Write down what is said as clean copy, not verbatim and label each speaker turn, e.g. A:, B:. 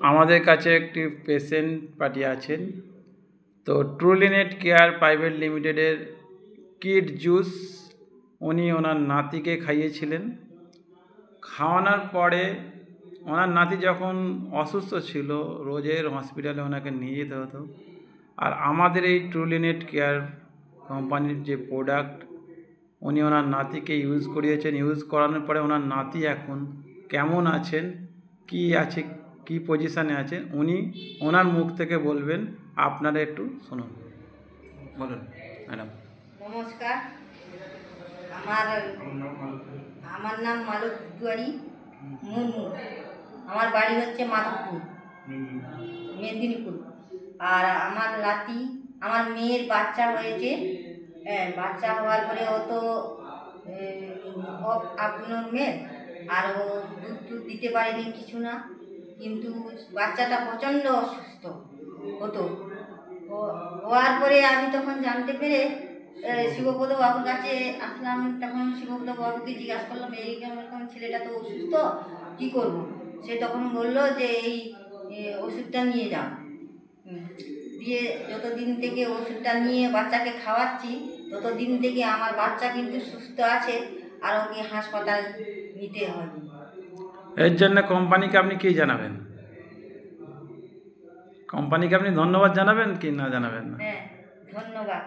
A: আমাদের কাছে একটি পেশেন্ট পার্টি আছেন। তো ট্রুলিনেট কেয়ার প্রাইভেট লিমিটেডের কিড জুস উনি ওনার নাতিকে খাইয়েছিলেন। খাওয়ানোর পরে ওনার নাতি যখন অসুস্থ ছিল, রোজের হসপিটালে ওনাকে নিয়ে যেতে হতো। আর আমাদের এই ট্রুলিনেট কেয়ার কোম্পানির যে প্রোডাক্ট উনি ওনার নাতিকে ইউজ করিয়েছেন। ইউজ করানোর পরে ওনার নাতি এখন কেমন আছেন, কি আছে, কি পজিশানে আছে, উনি ওনার মুখ থেকে বলবেন। আপনারা একটু শুনুন। বলুন ম্যাডাম।
B: নমস্কার, আমার আমার নাম মালতী তিওয়ারি মুর্মু। আমার বাড়ি হচ্ছে মাধবপুর, মেদিনীপুর। আর আমার নাতি, আমার মেয়ের বাচ্চা হয়েছে। বাচ্চা হওয়ার পরে ও তো আপনার মেয়ে, আর ও দুধ দিতে পারেনি কিছু না, কিন্তু বাচ্চাটা প্রচণ্ড অসুস্থ হতো। হওয়ার পরে আমি তখন জানতে পেরে শিবপ্রদ বাবুর কাছে আসলাম। তখন শিবপ্রদ বাবুকে জিজ্ঞাসা করলাম, এইরকম ছেলেটা তো অসুস্থ, কী করবো? সে তখন বললো যে এই ওষুধটা নিয়ে যাও। দিয়ে যতদিন থেকে ওষুধটা নিয়ে বাচ্চাকে খাওয়াচ্ছি, ততদিন থেকে আমার বাচ্চা কিন্তু সুস্থ আছে, আর ওকে হাসপাতাল নিতে হয়।
A: এর জন্য কোম্পানিকে আপনি কী জানাবেন? কোম্পানিকে আপনি ধন্যবাদ জানাবেন কি না জানাবেন না?
B: হ্যাঁ, ধন্যবাদ।